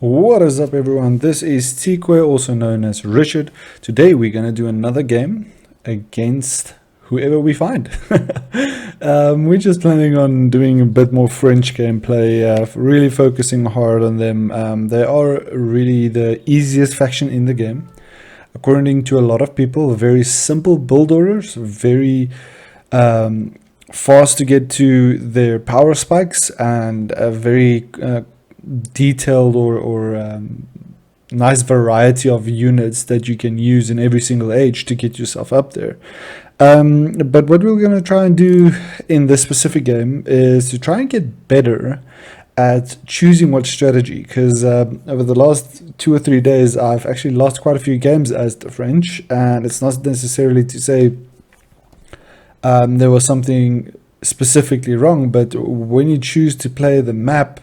What is up, everyone? This is Tikwe, also known as Richard. Today we're going to do another game against whoever we find. We're just planning on doing a bit more French gameplay, really focusing hard on them. They are really the easiest faction in the game. According to a lot of people, very simple build orders, very fast to get to their power spikes, and a very detailed or nice variety of units that you can use in every single age to get yourself up there. But what we're going to try and do in this specific game is to try and get better at choosing what strategy, because over the last 2 or 3 days I've actually lost quite a few games as the French, and it's not necessarily to say there was something specifically wrong, but when you choose to play the map,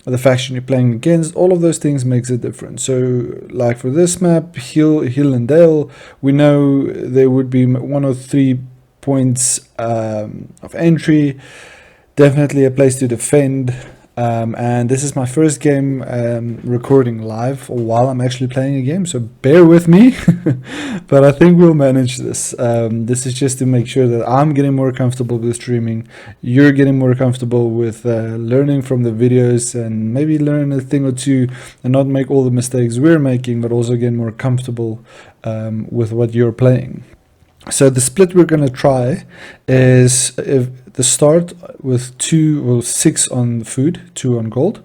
the faction you're playing against, all of those things makes a difference. So like for this map, Hill and Dale, we know there would be 1 or 3 points of entry, definitely a place to defend, and this is my first game recording live while I'm actually playing a game, so bear with me. But I think we'll manage this. This is just to make sure that I'm getting more comfortable with streaming, you're getting more comfortable with learning from the videos, and maybe learn a thing or two and not make all the mistakes we're making, but also get more comfortable with what you're playing. So the split we're going to try is the start with 6 on food, 2 on gold,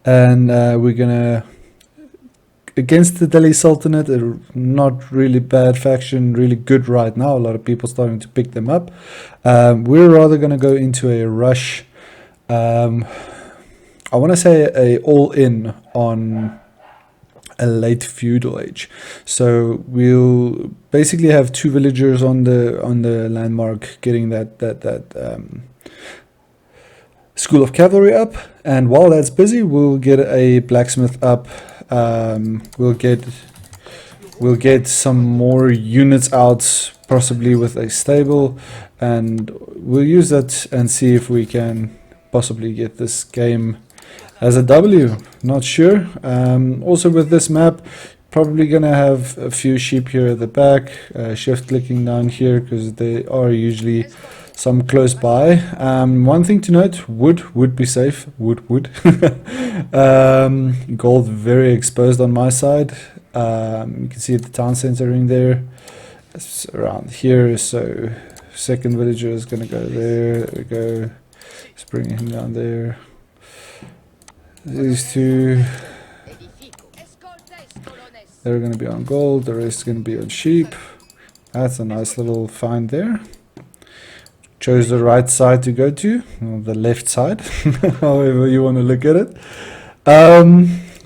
and we're going to, against the Deli Sultanate, a not really bad faction, really good right now. A lot of people starting to pick them up. We're rather going to go into a rush. I want to say a all-in on a late feudal age. So we'll basically have 2 villagers on the landmark getting that school of cavalry up, and while that's busy, we'll get a blacksmith up. We'll get some more units out, possibly with a stable, and we'll use that and see if we can possibly get this game as a W. Not sure. Also with this map, probably gonna have a few sheep here at the back, shift clicking down here because they are usually some close by. One thing to note, wood would be safe. Wood. Gold very exposed on my side. You can see the town centering there. It's around here, so second villager is gonna go there. There we go. Let's bring him down there. These 2, they're going to be on gold, the rest is going to be on sheep. That's a nice little find there. Chose the right side to go to, or the left side, however you want to look at it.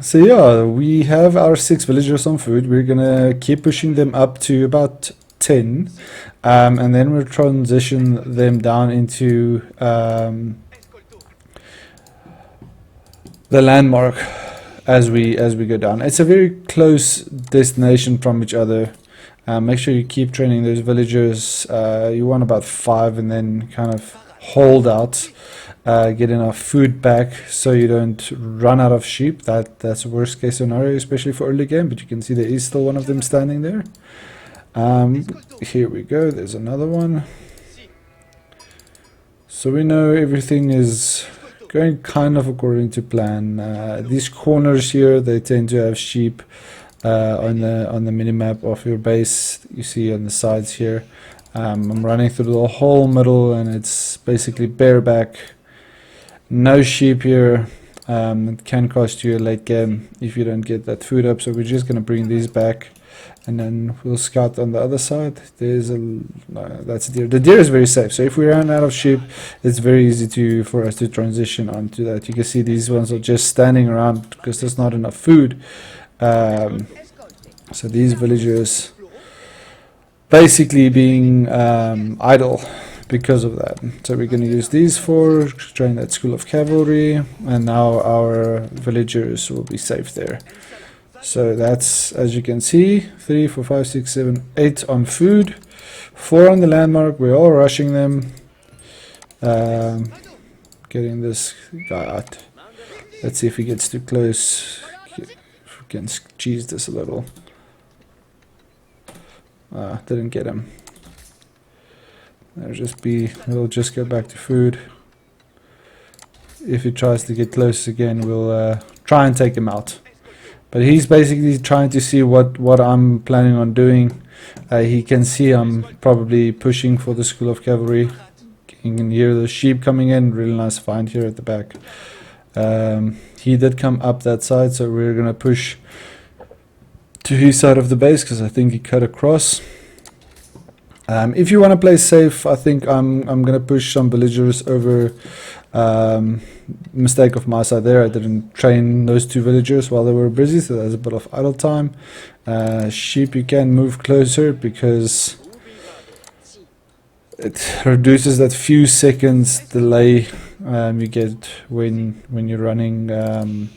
So yeah, we have our 6 villagers on food. We're going to keep pushing them up to about 10, and then we'll transition them down into the landmark as we go down. It's a very close destination from each other. Make sure you keep training those villagers. You want about 5, and then kind of hold out, get enough food back so you don't run out of sheep. That's a worst case scenario, especially for early game, but you can see there is still one of them standing there. Here we go, there's another one. So we know everything is going kind of according to plan. These corners here, they tend to have sheep on the minimap of your base. You see on the sides here. I'm running through the whole middle, and it's basically bareback. No sheep here. It can cost you a late game if you don't get that food up. So we're just gonna bring these back, and then we'll scout on the other side. There's that's a deer. The deer is very safe, so if we run out of sheep, it's very easy for us to transition onto that. You can see these ones are just standing around because there's not enough food. So these villagers basically being idle because of that. So we're going to use these 4, train that school of cavalry, and now our villagers will be safe there. So that's, as you can see, 3, 4, 5, 6, 7, 8 on food, 4 on the landmark. We're all rushing them, getting this guy out. Let's see if he gets too close. If we can cheese this a little. Didn't get him. We'll just go back to food. If he tries to get close again, we'll try and take him out. But he's basically trying to see what I'm planning on doing. He can see I'm probably pushing for the School of Cavalry. You can hear the sheep coming in. Really nice find here at the back. He did come up that side, so we're gonna push to his side of the base because I think he cut across. If you want to play safe, I think I'm gonna push some villagers over. Mistake of my side there. I didn't train those two villagers while they were busy, so there's a bit of idle time. Sheep, you can move closer because it reduces that few seconds delay you get when you're running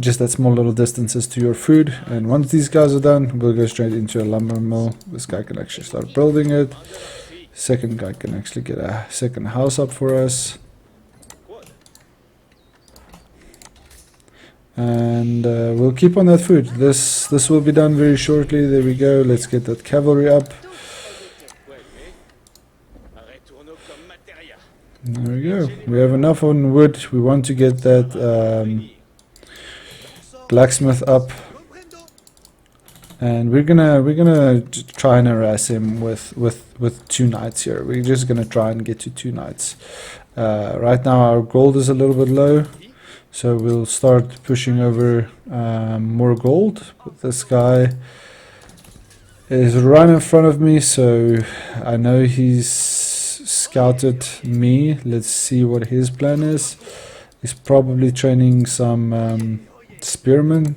just that small little distances to your food. And once these guys are done, we'll go straight into a lumber mill. This guy can actually start building it. Second guy can actually get a second house up for us. And we'll keep on that food. This will be done very shortly. There we go. Let's get that cavalry up. There we go. We have enough on wood. We want to get that blacksmith up, and we're gonna try and harass him with 2 knights here. We're just gonna try and get to 2 knights. Right now our gold is a little bit low, so we'll start pushing over more gold. But this guy is right in front of me, so I know he's scouted me. Let's see what his plan is. He's probably training some spearmen.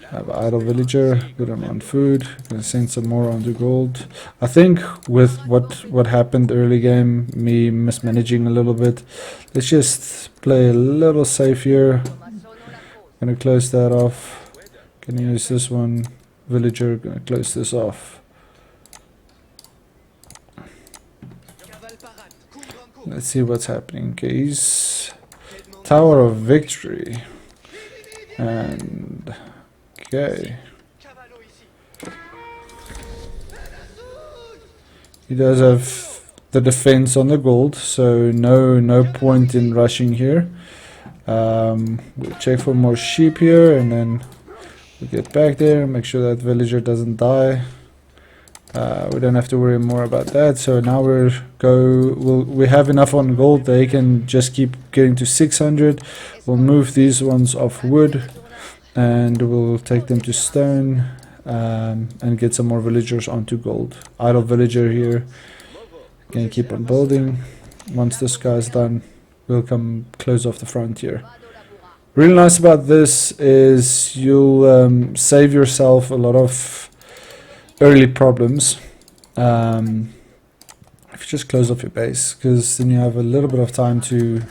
Have an idle villager, put him on food, gonna send some more on the gold. I think with what happened early game, me mismanaging a little bit, let's just play a little safe here. Gonna close that off. Gonna use this one, villager, gonna close this off. Let's see what's happening. Okay, he's Tower of Victory. And okay. He does have the defense on the gold, so no point in rushing here. We'll check for more sheep here, and then we'll get back there, make sure that villager doesn't die. We don't have to worry more about that. So now we have enough on gold. They can just keep getting to 600. We'll move these ones off wood, and we'll take them to stone, and get some more villagers onto gold. Idle villager here. Gonna keep on building. Once this guy's done, we'll come close off the frontier. Really nice about this is you'll save yourself a lot of early problems if you just close off your base, because then you have a little bit of time to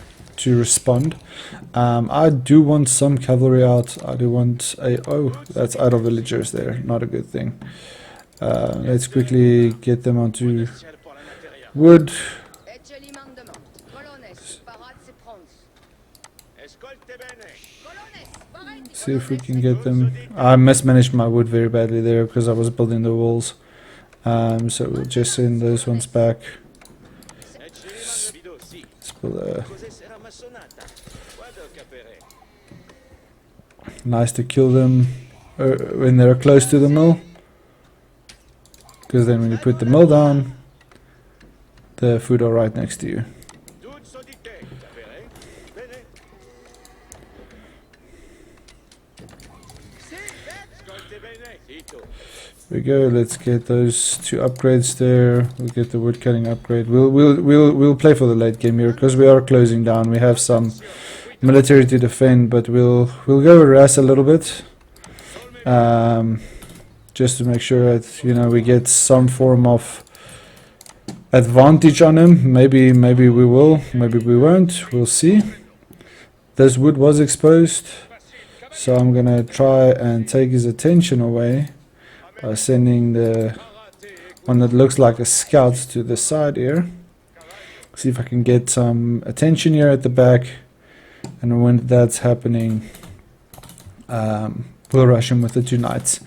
respond. I do want some cavalry out. I do want that's idle villagers there, not a good thing. Let's quickly get them onto wood. See if we can get them. I mismanaged my wood very badly there because I was building the walls. So we'll just send those ones back. Nice to kill them when they're close to the mill, because then when you put the mill down, the food are right next to you. There we go. Let's get those 2 upgrades there. We'll get the wood cutting upgrade. We'll play for the late game here because we are closing down. We have some military to defend, but we'll go harass a little bit, just to make sure that we get some form of advantage on him. Maybe we will, maybe we won't. We'll see. This wood was exposed, so I'm gonna try and take his attention away by sending the one that looks like a scout to the side here. See if I can get some attention here at the back, and when that's happening, we'll rush him with the 2 knights.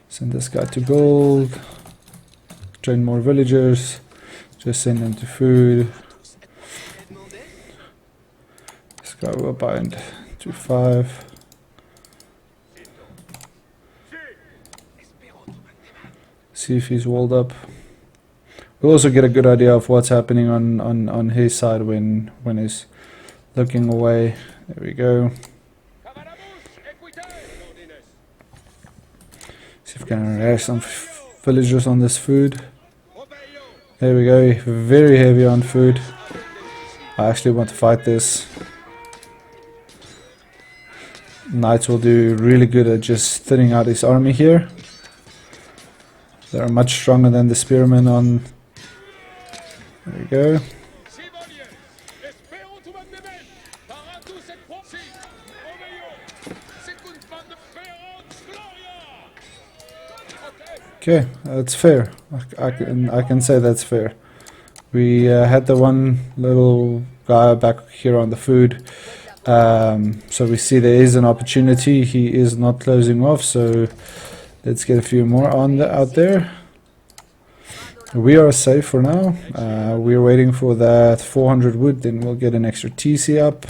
Send this guy to gold. Train more villagers. Just send them to food. This guy will bind to 5. See if he's walled up. We'll also get a good idea of what's happening on his side when he's looking away. There we go. See if we can harass some villagers on this food. There we go. Very heavy on food. I actually want to fight this. Knights will do really good at just thinning out his army here. They're much stronger than the spearmen on. There we go. Okay, that's fair. I can say that's fair. We had the one little guy back here on the food, so we see there is an opportunity. He is not closing off, so let's get a few more on out there. We are safe for now. We're waiting for that 400 wood, then we'll get an extra TC up.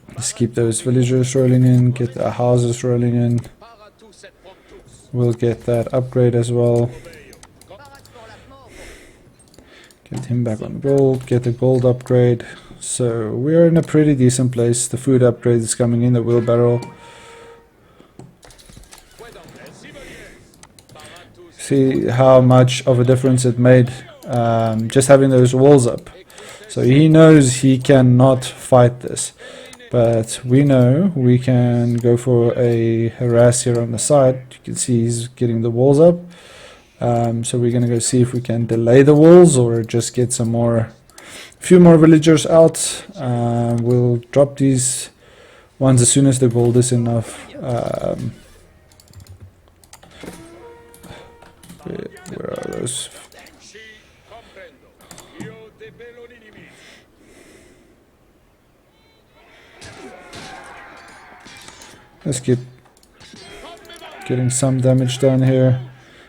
Let's keep those villagers rolling in, get the houses rolling in. We'll get that upgrade as well. Get him back on gold, get the gold upgrade. So we're in a pretty decent place. The food upgrade is coming in, the wheelbarrow. See how much of a difference it made, just having those walls up. So he knows he cannot fight this, but we know we can go for a harass here on the side. You can see he's getting the walls up, so we're gonna go see if we can delay the walls or just get some more, few more villagers out. We'll drop these ones as soon as the gold is enough. Where are those? Let's keep getting some damage down here.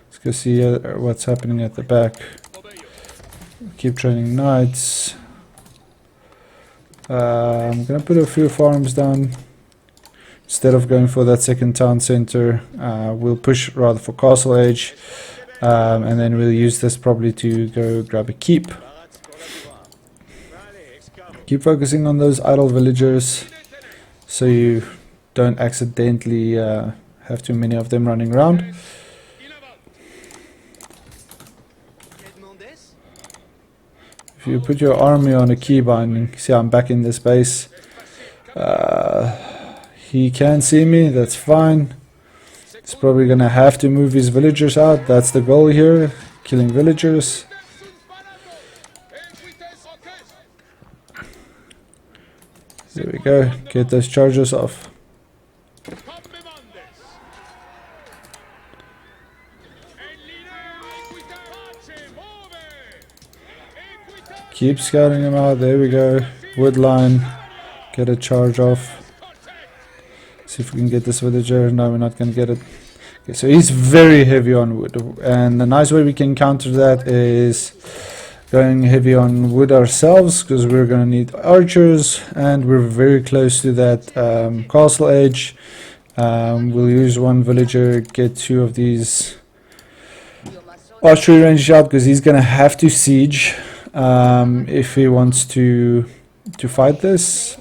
Let's go see what's happening at the back. Keep training knights. I'm gonna put a few farms down. Instead of going for that second town center, we'll push rather for castle age. And then we'll use this probably to go grab a keep. Keep focusing on those idle villagers so you don't accidentally have too many of them running around. If you put your army on a key binding, see I'm back in this base. He can't see me, that's fine. He's probably gonna have to move his villagers out. That's the goal here, killing villagers. There we go, get those charges off. Keep scouting him out, there we go. Wood line, get a charge off. See if we can get this villager. No, we're not going to get it. Okay, so he's very heavy on wood, and the nice way we can counter that is going heavy on wood ourselves, because we're going to need archers, and we're very close to that castle age. We'll use one villager, get 2 of these archery range out, because he's going to have to siege if he wants to fight this.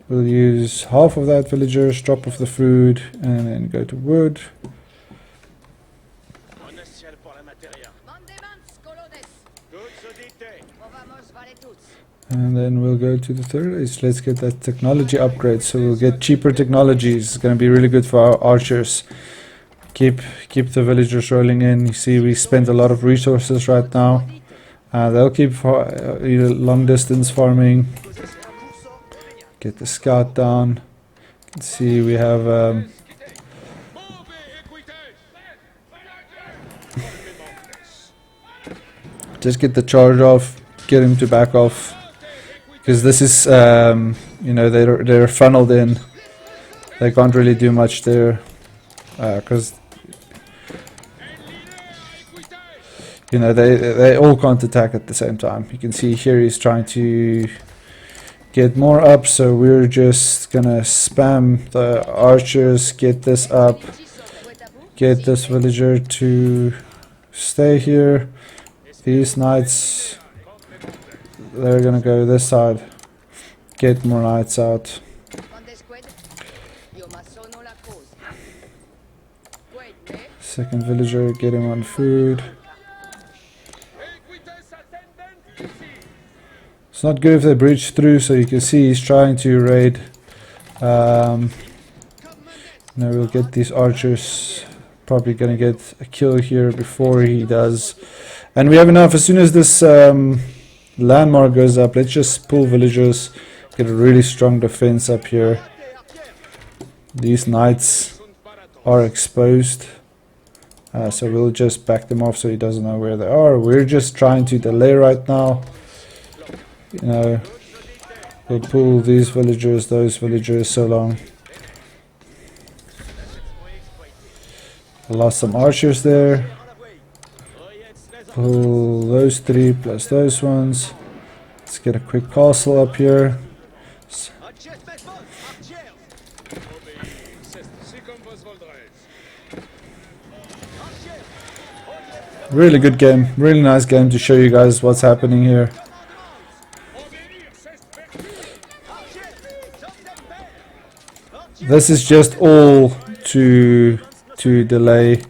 We'll use half of that villagers, drop off the food, and then go to wood. And then we'll go to the third age. Let's get that technology upgrade. So we'll get cheaper technologies. It's going to be really good for our archers. Keep the villagers rolling in. You see, we spent a lot of resources right now. They'll keep long distance farming. Get the scout down. You can see we have Just get the charge off, get him to back off, because this is, you know, they're funneled in. They can't really do much there, because you know they all can't attack at the same time. You can see here he's trying to get more up, so we're just gonna spam the archers, get this up, get this villager to stay here. These knights, they're gonna go this side, get more knights out. Second villager, get him on food. It's not good if they breach through, so you can see he's trying to raid. Now we'll get these archers, probably gonna get a kill here before he does. And we have enough. As soon as this landmark goes up, let's just pull villagers, get a really strong defense up here. These knights are exposed, so we'll just back them off so he doesn't know where they are. We're just trying to delay right now. You know, we'll pull these villagers, those villagers so long. I lost some archers there. Pull those three plus those ones. Let's get a quick castle up here. Really good game, really nice game to show you guys what's happening here. This is just all to delay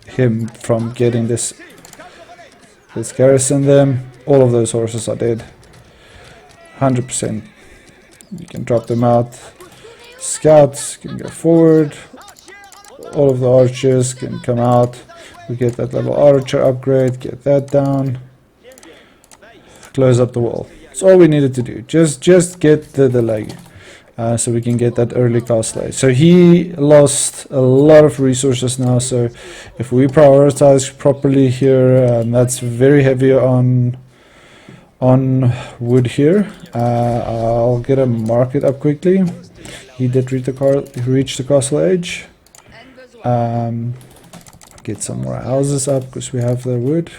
him from getting this garrison. Them, all of those horses are dead. 100%. You can drop them out. Scouts can go forward. All of the archers can come out. We get that level archer upgrade. Get that down. Close up the wall. That's all we needed to do. Just get the delay, so we can get that early castle age. So he lost a lot of resources now. So if we prioritize properly here, that's very heavy on wood here. I'll get a market up quickly. He did reach the castle age. Get some more houses up because we have the wood.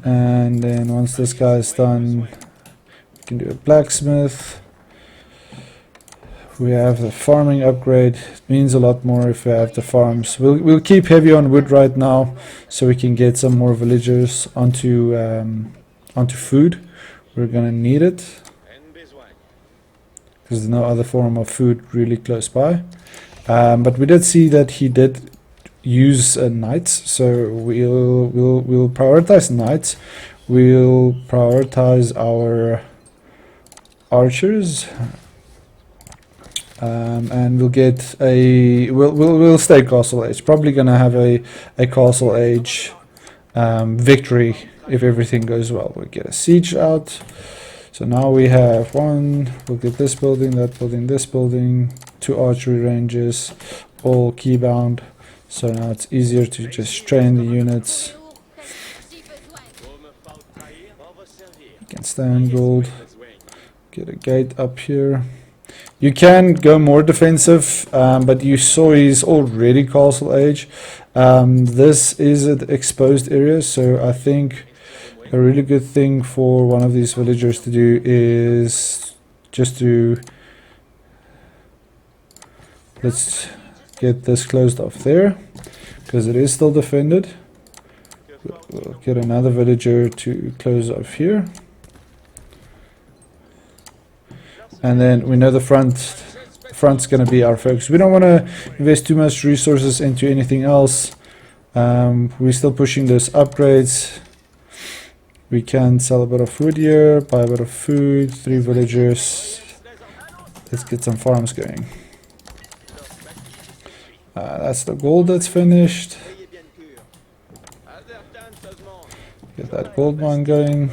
And then once this guy is done, we can do a blacksmith. We have the farming upgrade. It means a lot more if we have the farms. We'll keep heavy on wood right now, so we can get some more villagers onto food. We're gonna need it because there's no other form of food really close by. But we did see that he did use knights, so we'll prioritize knights. We'll prioritize our archers, and we'll get we'll stay castle age. Probably gonna have a castle age victory if everything goes well. We'll get a siege out. So now we have one. We'll get this building, that building, this building, 2 archery ranges, all keybound. So now it's easier to just train the units. You can stay on gold. Get a gate up here. You can go more defensive, but you saw he's already castle age. This is an exposed area, so I think a really good thing for one of these villagers to do is just to let's get this closed off there because it is still defended. We'll get another villager to close off here, and then we know the front's going to be our focus. We don't want to invest too much resources into anything else. We're still pushing those upgrades. We can sell a bit of food here, buy a bit of food, 3 villagers. Let's get some farms going. That's the gold that's finished. Get that gold mine going.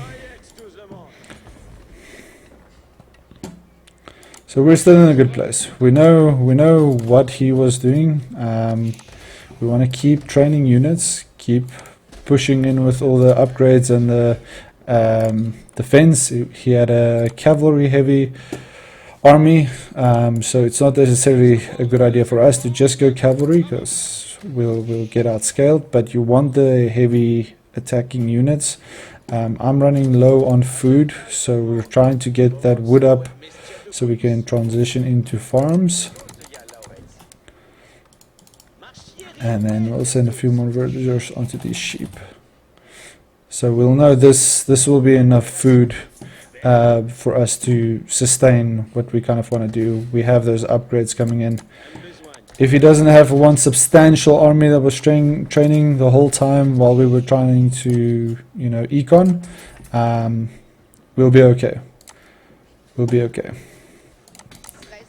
So we're still in a good place. We know what he was doing. We want to keep training units, keep pushing in with all the upgrades and the defense. He had a cavalry heavy army, so it's not necessarily a good idea for us to just go cavalry, because we'll get outscaled, but you want the heavy attacking units. I'm running low on food, so we're trying to get that wood up so we can transition into farms. And then we'll send a few more villagers onto these sheep. So we'll know this will be enough food for us to sustain what we kind of want to do. We have those upgrades coming in. If he doesn't have one substantial army that was training the whole time while we were trying to, you know, econ, we'll be okay. We'll be okay.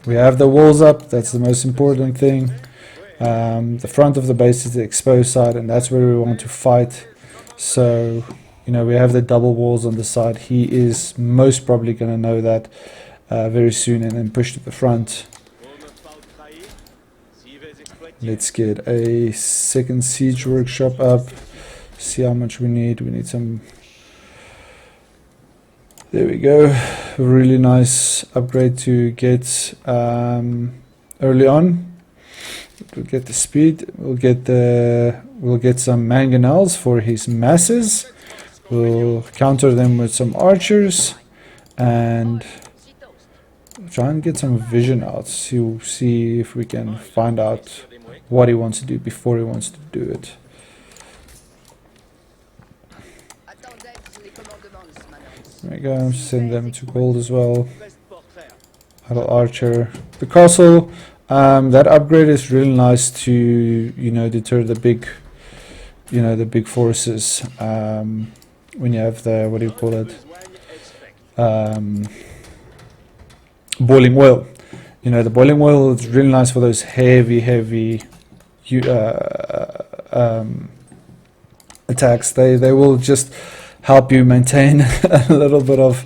We have the walls up. That's the most important thing. The front of the base is the exposed side, and that's where we want to fight. So, you know, we have the double walls on the side. He is most probably going to know that very soon and then push to the front. Let's get a second siege workshop up. See how much we need. We need some. There we go. Really nice upgrade to get early on. We'll get the speed. We'll get some mangonels for his masses. We'll counter them with some archers and try and get some vision out. See if we can find out what he wants to do before he wants to do it. There we go. Send them to gold as well. Little archer. The castle. That upgrade is really nice to, you know, deter the big, you know, the big forces. When you have the, what do you call it? Boiling oil. You know, the boiling oil is really nice for those heavy attacks. They will just help you maintain a little bit of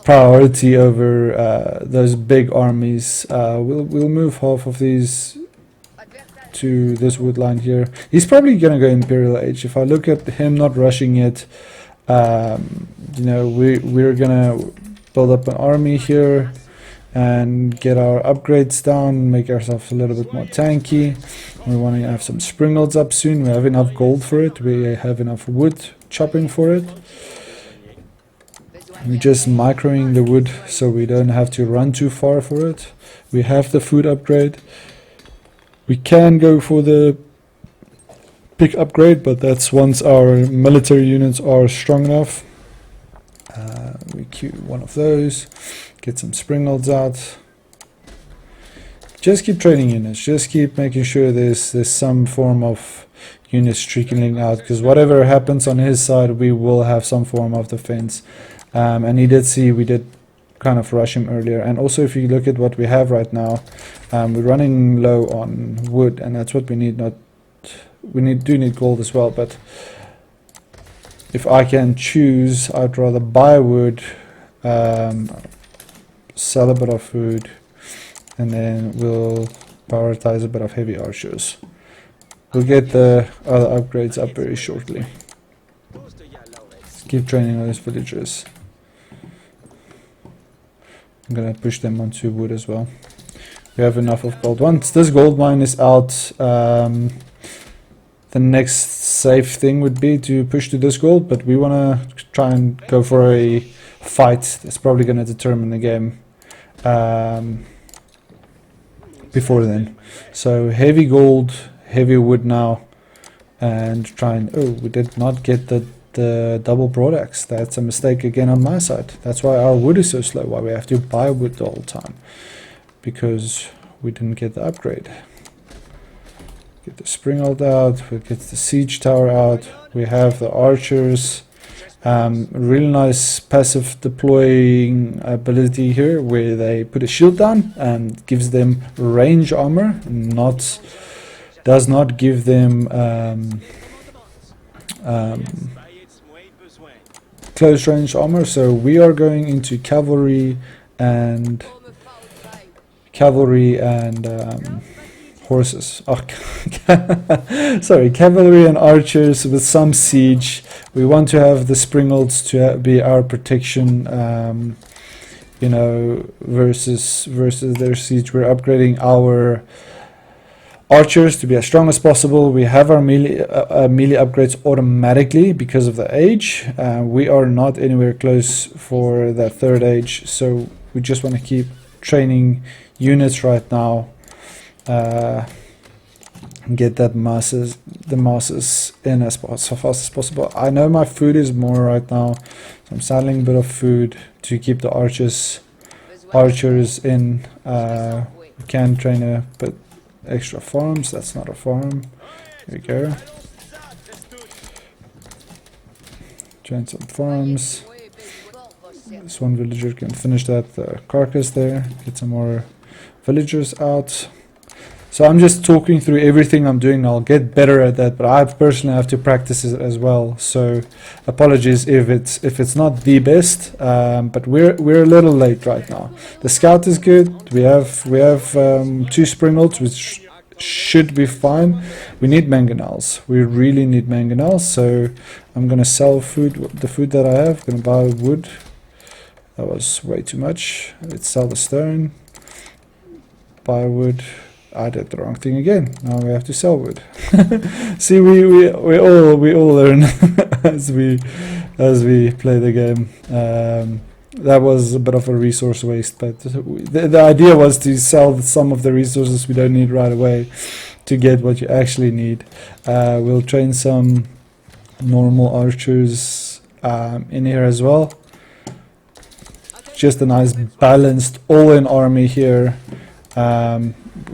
priority over those big armies. We'll move half of these to this wood line here. He's probably gonna go Imperial Age. If I look at him not rushing it, you know, we're gonna build up an army here and get our upgrades down, make ourselves a little bit more tanky. We want to have some springalds up soon. We have enough gold for it. We have enough wood chopping for it. We're just microing the wood so we don't have to run too far for it. We have the food upgrade. We can go for the big upgrade, but that's once our military units are strong enough. We queue one of those, get some springalds out. Just keep training units, just keep making sure there's some form of units trickling out, because whatever happens on his side, we will have some form of defense. And he did see we did kind of rush him earlier. And also, if you look at what we have right now, we're running low on wood, and that's what we need. Do need gold as well, but if I can choose, I'd rather buy wood, sell a bit of food, and then we'll prioritize a bit of heavy archers. We'll get the other upgrades up very shortly. Keep training those villagers. I'm gonna push them onto wood as well. We have enough of gold. Once this gold mine is out, the next safe thing would be to push to this gold, but we want to try and go for a fight that's probably going to determine the game before then. So heavy gold, heavy wood now, and try and... Oh, we did not get the double broadaxe. That's a mistake again on my side. That's why our wood is so slow, why we have to buy wood the whole time, because we didn't get the upgrade. Get the springald out, we'll get the siege tower out, we have the archers. Really nice passive deploying ability here where they put a shield down and gives them range armor, does not give them close range armor. So we are going into cavalry and horses. Oh, sorry, cavalry and archers with some siege. We want to have the springalds to be our protection, you know, versus their siege. We're upgrading our archers to be as strong as possible. We have our melee upgrades automatically because of the age. We are not anywhere close for that third age, so we just want to keep training units right now. Get that the masses in as fast as possible. I know my food is more right now, so I'm saddling a bit of food to keep the archers in. We can train a bit extra farms. That's not a farm. Here we go. Train some farms. This one villager can finish that carcass there. Get some more villagers out. So I'm just talking through everything I'm doing. I'll get better at that, but I personally have to practice it as well. So apologies if it's not the best, but we're a little late right now. The scout is good. We have 2 springalds, which should be fine. We need mangonels. We really need mangonels. So I'm gonna sell food. The food that I have. Gonna buy wood. That was way too much. Let's sell the stone. Buy wood. I did the wrong thing again. Now we have to sell wood. See, we all learn as we play the game. That was a bit of a resource waste, but the idea was to sell some of the resources we don't need right away to get what you actually need. We'll train some normal archers in here as well. Just a nice balanced all-in army here.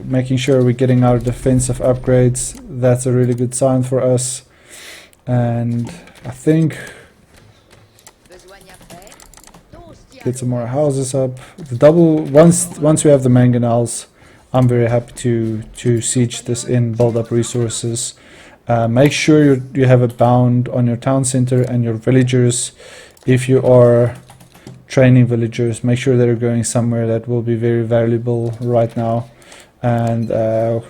Making sure we're getting our defensive upgrades. That's a really good sign for us. And I think get some more houses up. The double once we have the mangonels, I'm very happy to siege this in, build up resources. Make sure you have a bound on your town center and your villagers. If you are training villagers, make sure they're going somewhere that will be very valuable right now. And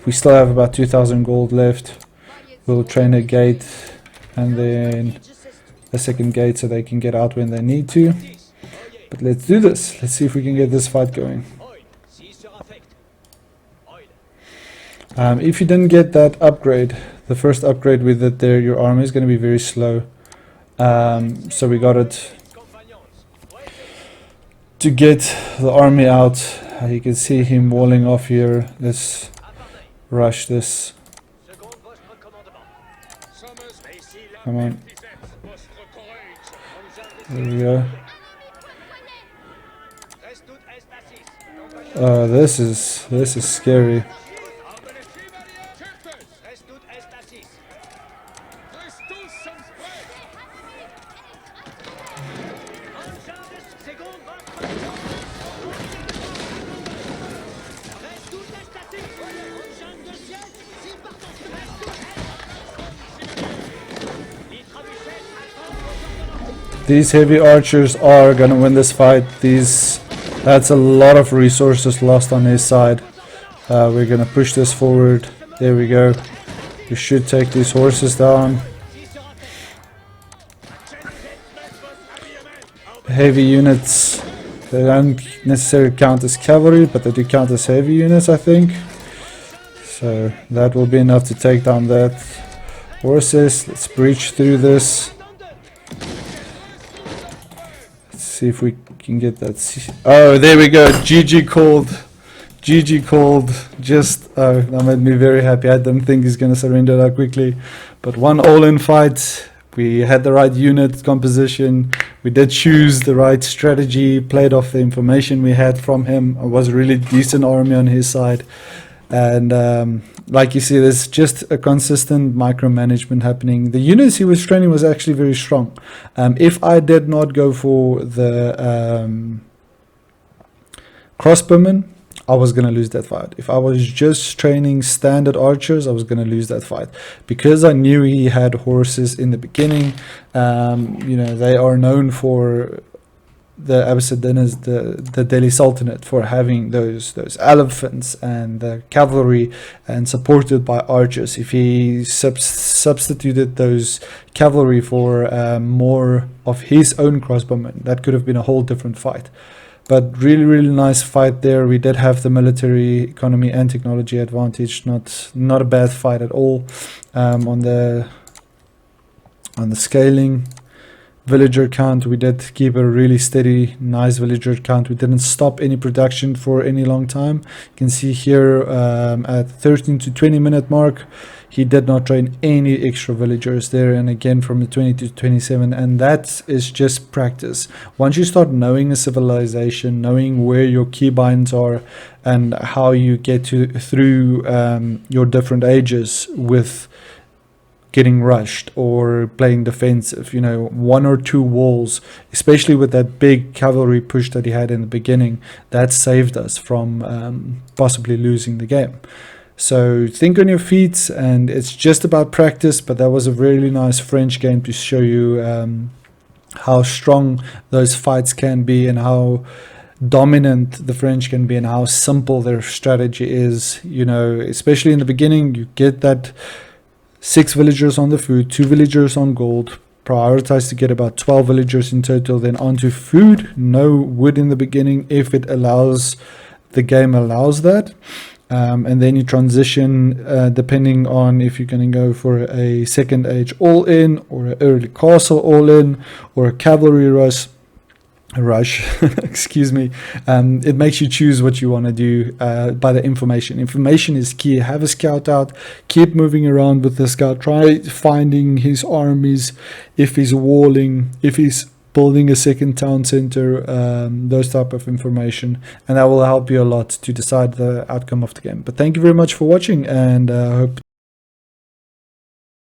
we still have about 2,000 gold left. We'll train a gate and then a second gate so they can get out when they need to. But let's do this. Let's see if we can get this fight going. If you didn't get that upgrade, the first upgrade with it there, your army is going to be very slow. So we got it to get the army out. You can see him walling off here. Let's rush this. Come on. There we go. This is scary. These heavy archers are gonna win this fight. That's a lot of resources lost on his side. We're gonna push this forward. There we go. We should take these horses down. Heavy units, they don't necessarily count as cavalry, but they do count as heavy units, I think. So that will be enough to take down that horses. Let's breach through this. See if we can get that. Oh, there we go. GG called. GG called. Just that made me very happy. I didn't think he's gonna surrender that quickly, but one all-in fight. We had the right unit composition. We did choose the right strategy. Played off the information we had from him. It was a really decent army on his side, and like you see, there's just a consistent micromanagement happening. The units he was training was actually very strong. If I did not go for the crossbowmen, I was going to lose that fight. If I was just training standard archers, I was going to lose that fight. Because I knew he had horses in the beginning, you know, they are known for the Abyssinians, the Deli Sultanate, for having those elephants and the cavalry and supported by archers. If he substituted those cavalry for more of his own crossbowmen, that could have been a whole different fight. But really nice fight there. We did have the military economy and technology advantage. Not a bad fight at all. On the scaling villager count, we did keep a really steady, nice villager count. We didn't stop any production for any long time. You can see here at 13 to 20 minute mark, he did not train any extra villagers there, and again from the 20 to 27, and that is just practice. Once you start knowing a civilization, knowing where your keybinds are and how you get through your different ages with getting rushed or playing defensive, you know, 1 or 2 walls, especially with that big cavalry push that he had in the beginning, that saved us from possibly losing the game. So think on your feet, and it's just about practice. But that was a really nice French game to show you how strong those fights can be, and how dominant the French can be, and how simple their strategy is. You know, especially in the beginning, you get that 6 villagers on the food, 2 villagers on gold, prioritize to get about 12 villagers in total, then onto food. No wood in the beginning if it allows, the game allows that. And then you transition depending on if you're going to go for a second age all in, or an early castle all in, or a cavalry rush excuse me. It makes you choose what you want to do by the information is key. Have a scout out, keep moving around with the scout, try finding his armies, if he's walling, if he's building a second town center, those type of information, and that will help you a lot to decide the outcome of the game. But thank you very much for watching, and I hope